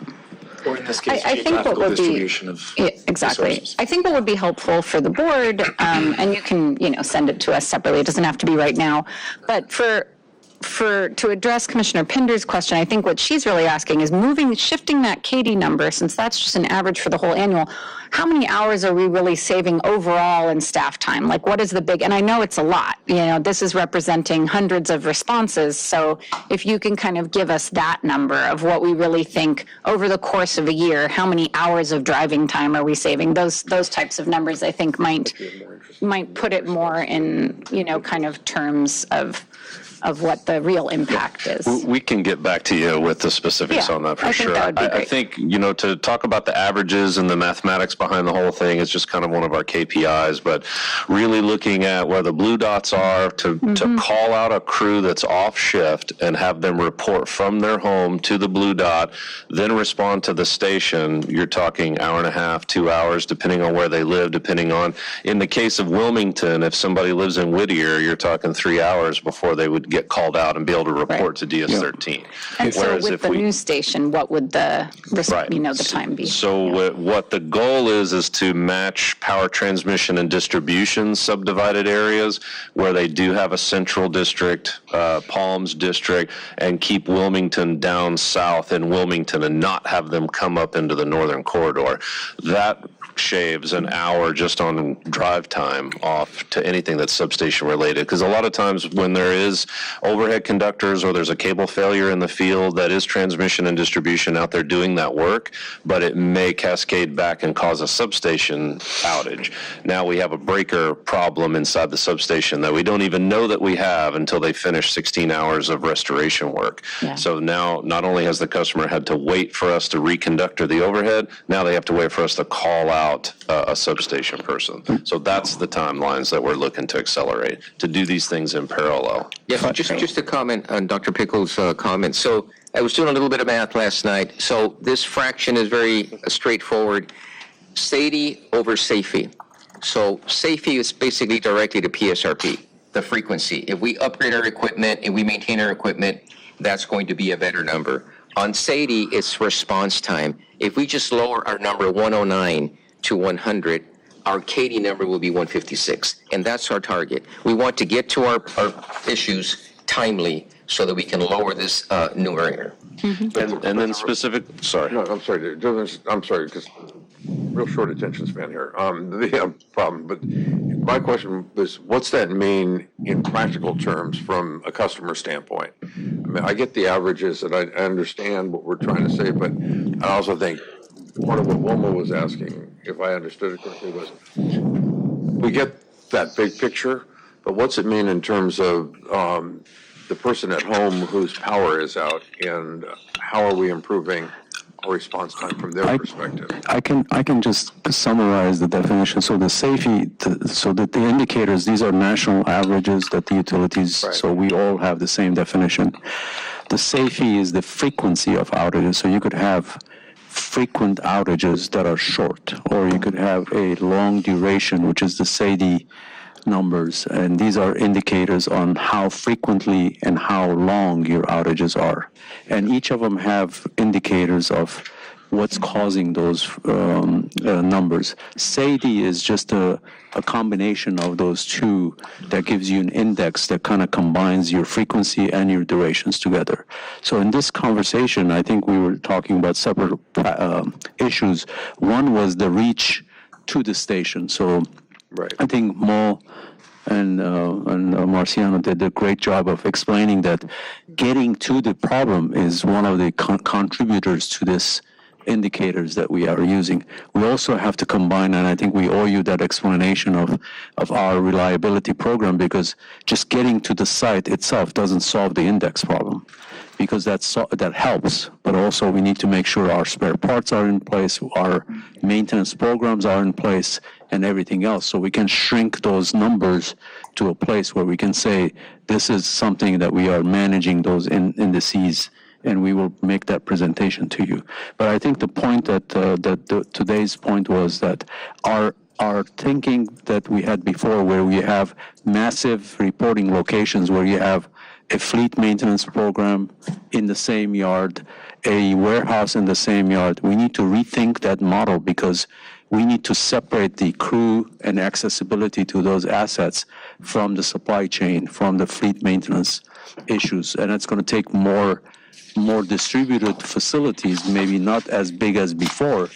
Or in this case, I think what geographical would distribution be, of exactly. resources. I think what would be helpful for the board, and you can, send it to us separately. It doesn't have to be right now, but to address Commissioner Pinder's question, I think what she's really asking is shifting that KD number, since that's just an average for the whole annual, how many hours are we really saving overall in staff time? Like, what is the big, and I know it's a lot, this is representing hundreds of responses, so if you can kind of give us that number of what we really think over the course of a year, how many hours of driving time are we saving? Those types of numbers, I think, might put it more in, kind of terms of what the real impact is. We can get back to you with the specifics on that for sure. I think, to talk about the averages and the mathematics behind the whole thing is just kind of one of our KPIs, but really looking at where the blue dots are to call out a crew that's off shift and have them report from their home to the blue dot, then respond to the station, you're talking hour and a half, 2 hours, depending on where they live, depending on, in the case of Wilmington, if somebody lives in Whittier, you're talking 3 hours before they would get called out and be able to report to DS13. And so with the news station, what would the time be? So what the goal is to match power transmission and distribution subdivided areas where they do have a central district, Palms district, and keep Wilmington down south in Wilmington and not have them come up into the northern corridor. That shaves an hour just on drive time off to anything that's substation related. Because a lot of times when there is overhead conductors or there's a cable failure in the field, that is transmission and distribution out there doing that work, but it may cascade back and cause a substation outage. Now we have a breaker problem inside the substation that we don't even know that we have until they finish 16 hours of restoration work. So now not only has the customer had to wait for us to reconductor the overhead, now they have to wait for us to call out a substation person. So that's the timelines that we're looking to accelerate, to do these things in parallel. Yeah, just to comment on Dr. Pickle's comment. So I was doing a little bit of math last night. So this fraction is very straightforward. SAIDI over SAFE. So SAFE is basically directly to PSRP, the frequency. If we upgrade our equipment and we maintain our equipment, that's going to be a better number. On SAIDI, it's response time. If we just lower our number 109 to 100, our KD number will be 156, and that's our target. We want to get to our issues timely so that we can lower this numerator. And then specific, sorry. No, I'm sorry, because real short attention span here. The problem, but my question was, what's that mean in practical terms from a customer standpoint? I mean, I get the averages and I understand what we're trying to say, but I also think part of what WILMA was asking, if I understood it correctly, was we get that big picture, but what's it mean in terms of the person at home whose power is out, and how are we improving our response time from their perspective? I can just summarize the definition. So the safety, so that the indicators, these are national averages that the utilities, Right. so we all have the same definition. The safety is the frequency of outages. So you could have frequent outages that are short, or you could have a long duration, which is the SAIDI numbers, and these are indicators on how frequently and how long your outages are. And each of them have indicators of what's causing those numbers. SAIDI is just a combination of those two that gives you an index that kind of combines your frequency and your durations together. So in this conversation, I think we were talking about separate issues. One was the reach to the station. So Right. I think Mo and Marciano did a great job of explaining that getting to the problem is one of the contributors to this indicators that we are using. We also have to combine, and I think we owe you that explanation of our reliability program, because just getting to the site itself doesn't solve the index problem, because that helps, but also we need to make sure our spare parts are in place, our maintenance programs are in place, and everything else, so we can shrink those numbers to a place where we can say, this is something that we are managing those indices, and we will make that presentation to you. But I think the point that today's point was that our thinking that we had before, where we have massive reporting locations, where you have a fleet maintenance program in the same yard, a warehouse in the same yard, we need to rethink that model, because we need to separate the crew and accessibility to those assets from the supply chain, from the fleet maintenance issues. And it's going to take more distributed facilities, maybe not as big as before,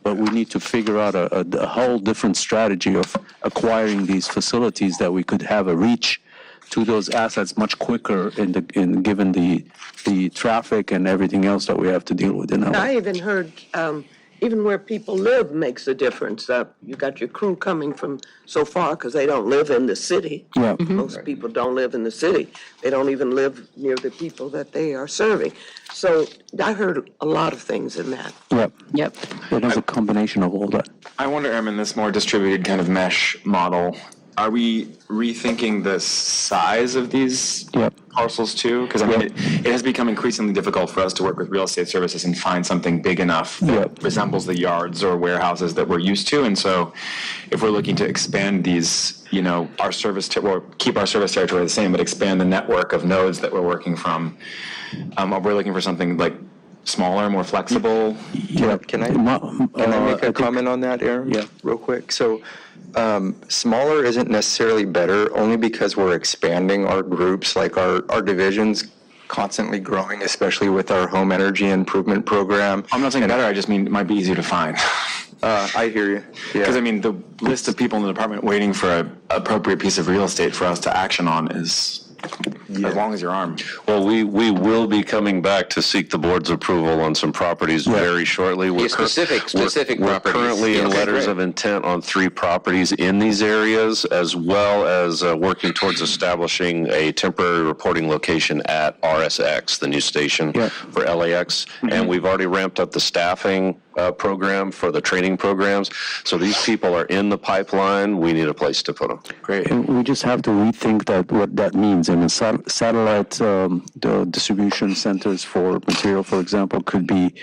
but we need to figure out a whole different strategy of acquiring these facilities that we could have a reach to those assets much quicker given the traffic and everything else that we have to deal with in LA. I even heard, even where people live makes a difference. You got your crew coming from so far because they don't live in the city. Yeah. Most people don't live in the city. They don't even live near the people that they are serving. So I heard a lot of things in that. Yep. It is a combination of all that. I wonder, Erin, this more distributed kind of mesh model, are we rethinking the size of these parcels too? Because I mean, it has become increasingly difficult for us to work with real estate services and find something big enough that resembles the yards or warehouses that we're used to. And so if we're looking to expand these, our service, or keep our service territory the same, but expand the network of nodes that we're working from, we're looking for something like smaller, more flexible. Can I make a comment on that, Aaron? Yeah. Real quick. So smaller isn't necessarily better, only because we're expanding our groups, like our divisions constantly growing, especially with our home energy improvement program. I'm not saying better, I just mean it might be easier to find. I hear you. Because, I mean, the list of people in the department waiting for an appropriate piece of real estate for us to action on is as long as your arm. Well, we will be coming back to seek the board's approval on some properties very shortly. Specific We're properties. currently in letters of intent on 3 properties in these areas, as well as working towards establishing a temporary reporting location at RSX, the new station for LAX. And we've already ramped up the staffing program for the training programs. So these people are in the pipeline. We need a place to put them. Great. And we just have to rethink what that means. I mean, satellite the distribution centers for material, for example, could be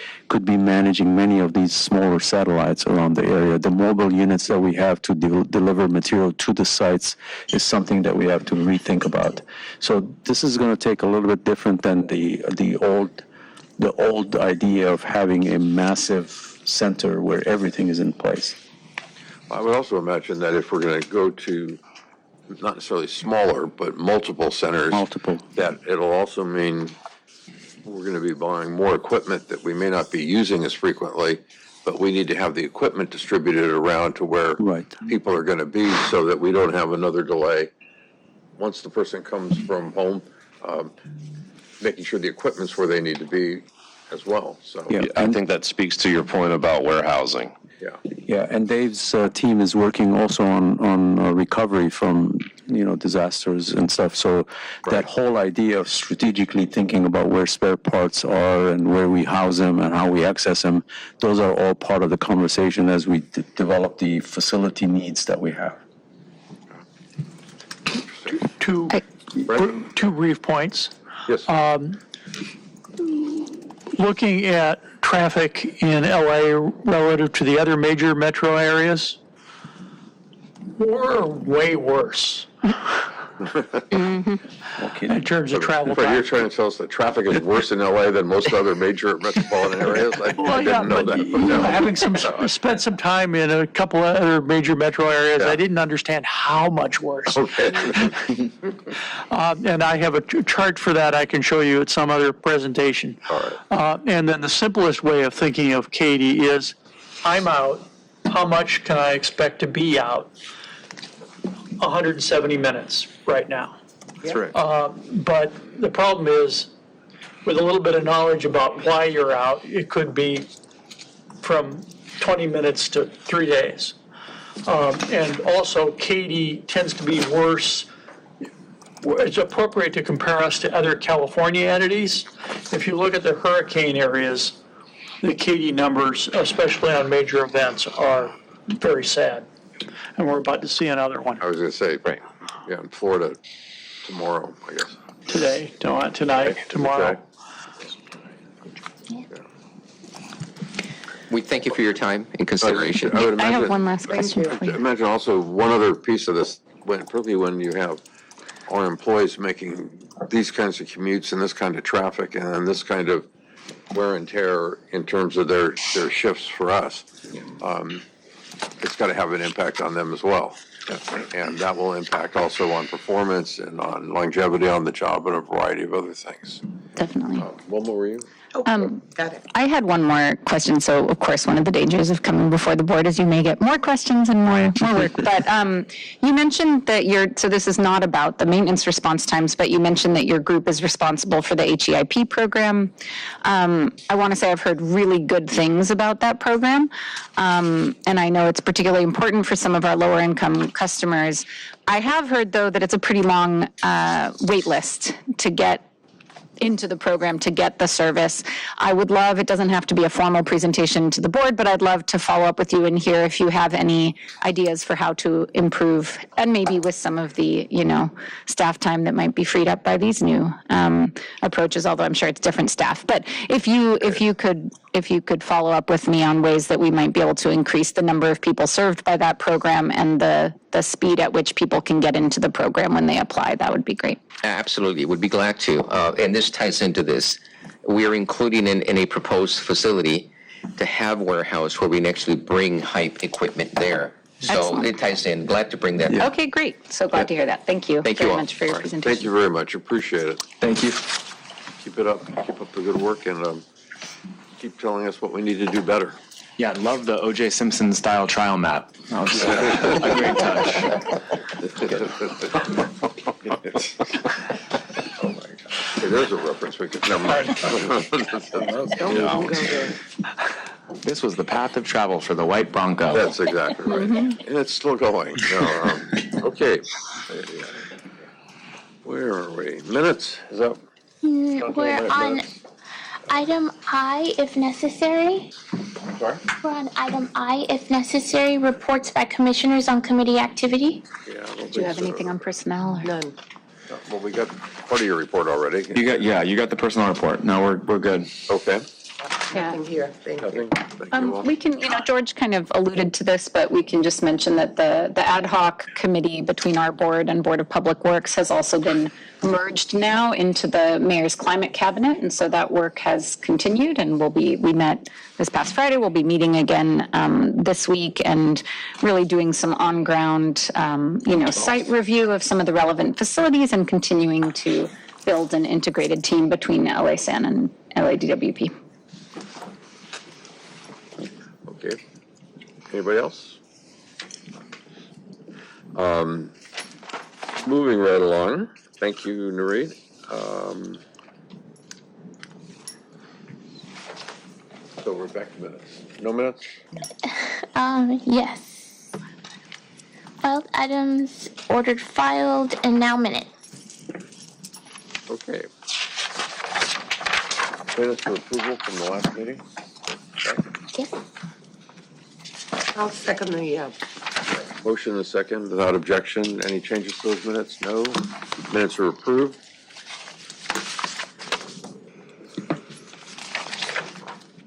managing many of these smaller satellites around the area. The mobile units that we have to deliver material to the sites is something that we have to rethink about. So this is going to take a little bit different than the old idea of having a massive center where everything is in place. I would also imagine that if we're going to go to not necessarily smaller, but multiple centers, that it'll also mean we're going to be buying more equipment that we may not be using as frequently, but we need to have the equipment distributed around to where people are going to be so that we don't have another delay. Once the person comes from home, making sure the equipment's where they need to be as well. So I think that speaks to your point about warehousing. Yeah, and Dave's team is working also on recovery from, disasters and stuff. So that whole idea of strategically thinking about where spare parts are and where we house them and how we access them, those are all part of the conversation as we develop the facility needs that we have. Two brief points. Yes. Looking at traffic in LA relative to the other major metro areas, we're way worse in terms of travel But time. you're trying to tell us that traffic is worse in LA than most other major metropolitan areas? I didn't know that. But no. Having spent some time in a couple of other major metro areas, I didn't understand how much worse. Okay. And I have a chart for that I can show you at some other presentation. All right. And then the simplest way of thinking of Katie is, I'm out, how much can I expect to be out? 170 minutes right now. That's right. But the problem is, with a little bit of knowledge about why you're out, it could be from 20 minutes to 3 days. And also, Katy tends to be worse. It's appropriate to compare us to other California entities. If you look at the hurricane areas, the Katy numbers, especially on major events, are very sad. And we're about to see another one I was going to say, yeah, in Florida tomorrow, I guess. today, tonight, tomorrow. We thank you for your time and consideration. I would I have imagine, one last question for you. imagine also one other piece of this, particularly when you have our employees making these kinds of commutes and this kind of traffic and this kind of wear and tear in terms of their shifts for us. It's got to have an impact on them as well. And that will impact also on performance and on longevity on the job and a variety of other things. Definitely. What more were you? Got it. I had one more question. So, of course, one of the dangers of coming before the board is you may get more questions and more work. But you mentioned that so this is not about the maintenance response times, but you mentioned that your group is responsible for the HEIP program. I want to say I've heard really good things about that program. And I know it's particularly important for some of our lower income customers. I have heard, though, that it's a pretty long wait list to get into the program to get the service. I would love, it doesn't have to be a formal presentation to the board, but I'd love to follow up with you and hear if you have any ideas for how to improve, and maybe with some of the, staff time that might be freed up by these new approaches, although I'm sure it's different staff. But if you could follow up with me on ways that we might be able to increase the number of people served by that program and the speed at which people can get into the program when they apply, that would be great. Absolutely, would be glad to. And this ties into this. We are including in a proposed facility to have warehouse where we can actually bring HEIP equipment there. So Excellent. it ties in. Glad to bring that. Okay, great. So glad to hear that. Thank you Thank you very all. much for your presentation. Thank you very much. Appreciate it. Thank you. Keep it up. Keep up the good work and keep telling us what we need to do better. Yeah, I love the O.J. Simpson style trial map. That was a great touch. Hey, there's a reference we could, never mind. Don't even go there. This was the path of travel for the white Bronco. That's exactly right. And it's still going. Okay. Where are we? Minutes, is that? We're on item I, if necessary. Sorry? We're on item I, if necessary, reports by commissioners on committee activity. Yeah, I don't Do you think have so. anything on personnel? Or? None. Well, we got part of your report already. You got the personnel report. No, we're good. Okay. Nothing here, thank you. We can, George kind of alluded to this, but we can just mention that the ad hoc committee between our board and Board of Public Works has also been merged now into the mayor's climate cabinet. And so that work has continued and we met this past Friday. We'll be meeting again this week and really doing some on-ground, site review of some of the relevant facilities and continuing to build an integrated team between LA San and LADWP. Okay. Anybody else? Moving right along. Thank you, NURIT. So we're back to minutes. No minutes? Yes. Filed items, ordered filed, and now minutes. Okay. Minutes for approval from the last meeting? Yes. I'll second the, Motion and a second, without objection. Any changes to those minutes? No. Minutes are approved.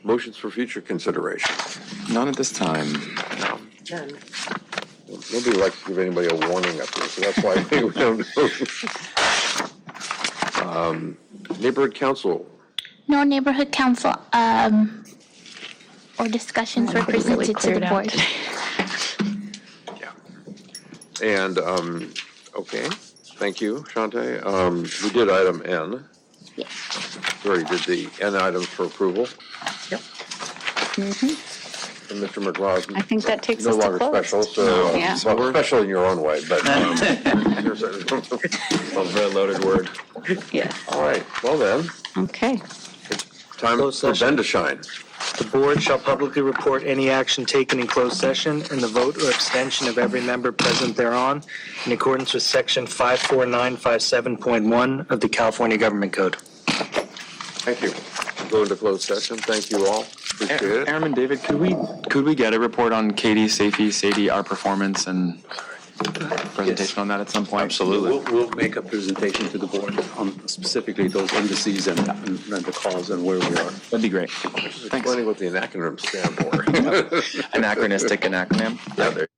Motions for future consideration. None at this time. none. Nobody likes to give anybody a warning up here, so that's why we don't do. Neighborhood council. No neighborhood council or discussions were presented to the board. And, okay, thank you, Shante. We did item N. Yes. We already did the N items for approval. Yep. And Mr. McGraw I think that takes no us to longer close. special, so, Yeah. well, special in your own way, but. Here's a very loaded word. Yeah. All right, well then, Okay. time for Ben to shine. The board shall publicly report any action taken in closed session and the vote or abstention of every member present thereon in accordance with section 54957.1 of the California Government Code. Thank you. Go into closed session. Thank you all. Appreciate it. Aaron and David, could we get a report on Katie, Sadie, our performance and presentation on that at some point? Absolutely. We'll make a presentation to the board on specifically those indices and the cause and where we are. That'd be great. Explaining what the acronyms stand for. Anachronistic acronym. Yeah, there